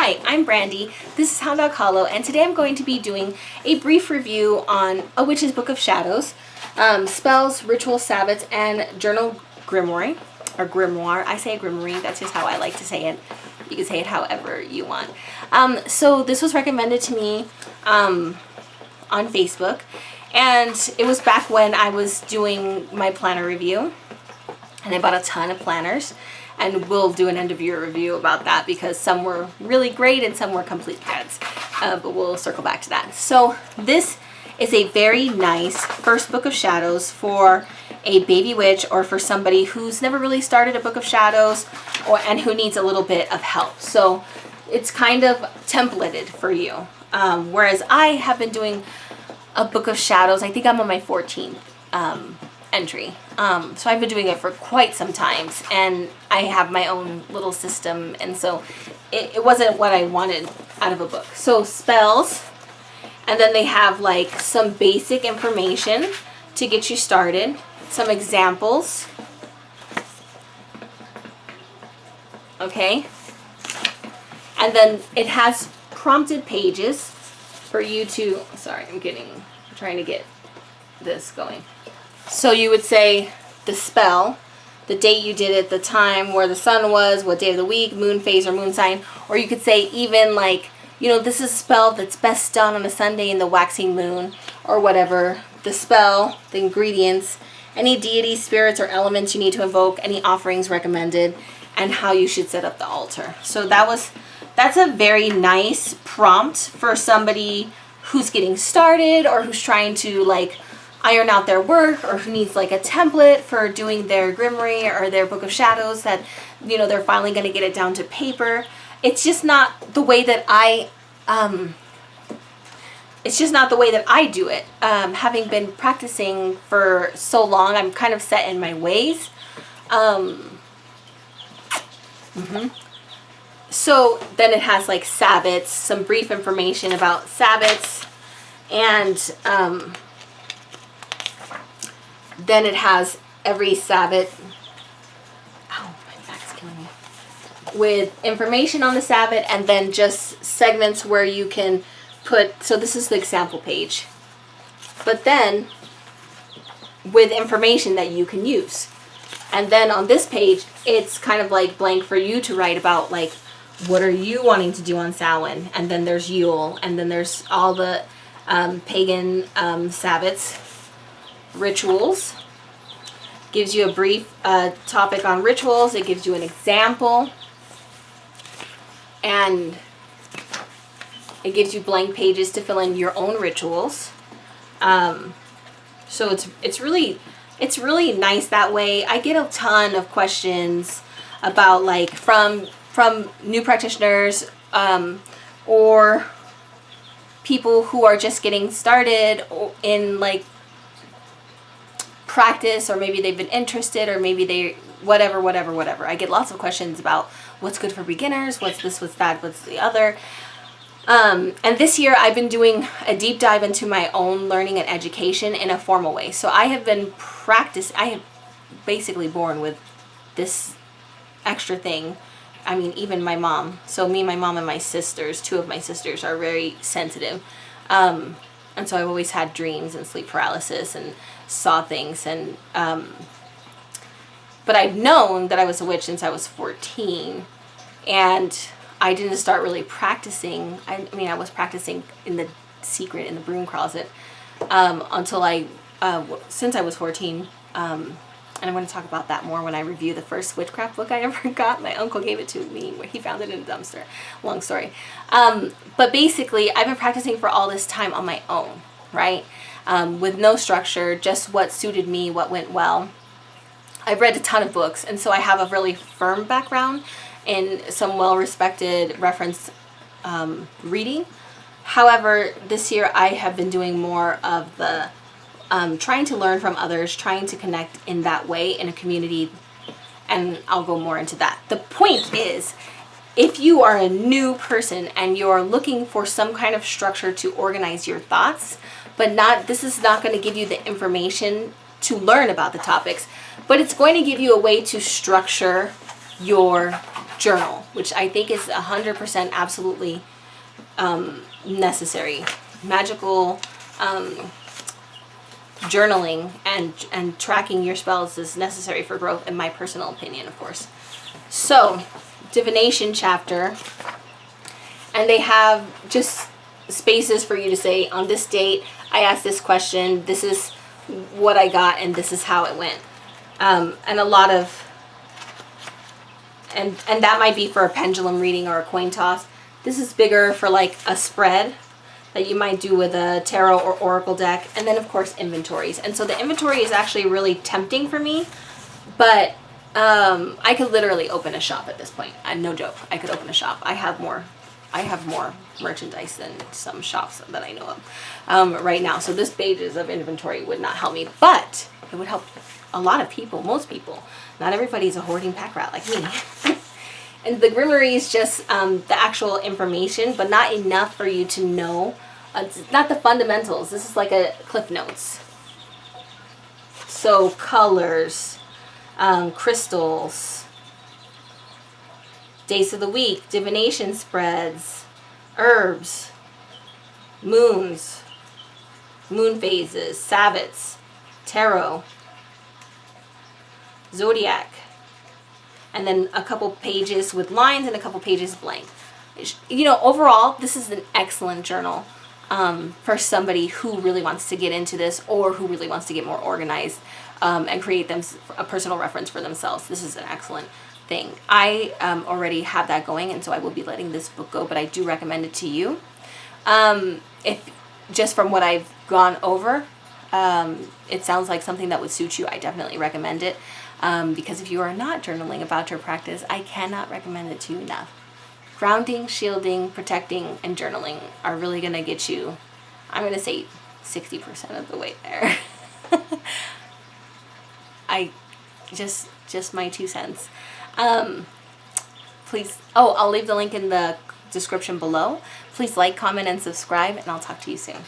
Hi, I'm Brandy. This is Hound Dog Hollow, and today I'm going to be doing a brief review on A Witch's Book of Shadows, spells, rituals, sabbats, and journal grimoire, or grimoire. I say grimoire, that's just how I like to say it. You can say it however you want. So this was recommended to me on Facebook, and it was back when I was doing my planner review, and I bought a ton of planners. And we'll do an end of year review about that because some were really great and some were complete duds. But we'll circle back to that. So this is a very nice first Book of Shadows for a baby witch or for somebody who's never really started a Book of Shadows and who needs a little bit of help. So it's kind of templated for you. Whereas I have been doing a Book of Shadows, I think I'm on my 14th entry. So I've been doing it for quite some times, and I have my own little system, and so it wasn't what I wanted out of a book. So spells, and then they have like some basic information to get you started, some examples, okay, and then it has prompted pages for you to, sorry, I'm trying to get this going. So you would say the spell, the date you did it, the time, where the sun was, what day of the week, moon phase or moon sign. Or you could say even like, you know, this is a spell that's best done on a Sunday in the waxing moon or whatever. The spell, the ingredients, any deity, spirits, or elements you need to invoke, any offerings recommended, and how you should set up the altar. So that's a very nice prompt for somebody who's getting started or who's trying to like iron out their work, or who needs like a template for doing their grimoire or their Book of Shadows that, you know, they're finally going to get it down to paper. It's just not the way that I do it. Having been practicing for so long, I'm kind of set in my ways. So then it has like sabbats, some brief information about sabbats, and then it has every Sabbat, oh, my back's killing me, with information on the Sabbat, and then just segments where you can put, so this is the example page, but then with information that you can use. And then on this page, it's kind of like blank for you to write about, like, what are you wanting to do on Samhain? And then there's Yule, and then there's all the pagan Sabbats. Rituals, gives you a brief topic on rituals. It gives you an example, and it gives you blank pages to fill in your own rituals. So it's really nice that way. I get a ton of questions about, like, from new practitioners or people who are just getting started in like practice, or maybe they've been interested, or maybe they whatever. I get lots of questions about what's good for beginners, what's this, what's that, what's the other. And this year I've been doing a deep dive into my own learning and education in a formal way. So I have been I have basically born with this extra thing. I mean, even my mom. So me, my mom, and my sisters, two of my sisters are very sensitive. And so I've always had dreams and sleep paralysis and saw things, and but I've known that I was a witch since I was 14, and I didn't start really practicing. I mean, I was practicing in the secret in the broom closet until since I was 14. And I'm going to talk about that more when I review the first witchcraft book I ever got. My uncle gave it to me where he found it in a dumpster. Long story. But basically, I've been practicing for all this time on my own, right? With no structure, just what suited me, what went well. I've read a ton of books, and so I have a really firm background in some well-respected reference reading. However, this year I have been doing more of the trying to learn from others, trying to connect in that way in a community, and I'll go more into that. The point is, if you are a new person and you're looking for some kind of structure to organize your thoughts, but this is not going to give you the information to learn about the topics, but it's going to give you a way to structure your journal, which I think is 100% absolutely necessary. Magical journaling and tracking your spells is necessary for growth, in my personal opinion, of course. So, Divination chapter, and they have just spaces for you to say, on this date, I asked this question, this is what I got, and this is how it went. And a lot of, and that might be for a pendulum reading or a coin toss. This is bigger for like a spread that you might do with a tarot or oracle deck. And then of course inventories. And so the inventory is actually really tempting for me, but I could literally open a shop at this point. No joke. I could open a shop. I have more merchandise than some shops that I know of right now. So this pages of inventory would not help me, but it would help a lot of people, most people. Not everybody's a hoarding pack rat like me. And the Grimoire is just the actual information, but not enough for you to know. It's not the fundamentals. This is like a Cliff Notes. So colors, crystals, days of the week, divination spreads, herbs, moons, moon phases, Sabbats, tarot, zodiac, and then a couple pages with lines and a couple pages blank. You know, overall, this is an excellent journal for somebody who really wants to get into this or who really wants to get more organized and create them a personal reference for themselves. This is an excellent thing. I already have that going, and so I will be letting this book go, but I do recommend it to you. If just from what I've gone over, it sounds like something that would suit you. I definitely recommend it. Because if you are not journaling about your practice, I cannot recommend it to you enough. Grounding, shielding, protecting, and journaling are really going to get you, I'm going to say 60% of the way there. I just my 2 cents. Please, I'll leave the link in the description below. Please like, comment, and subscribe, and I'll talk to you soon.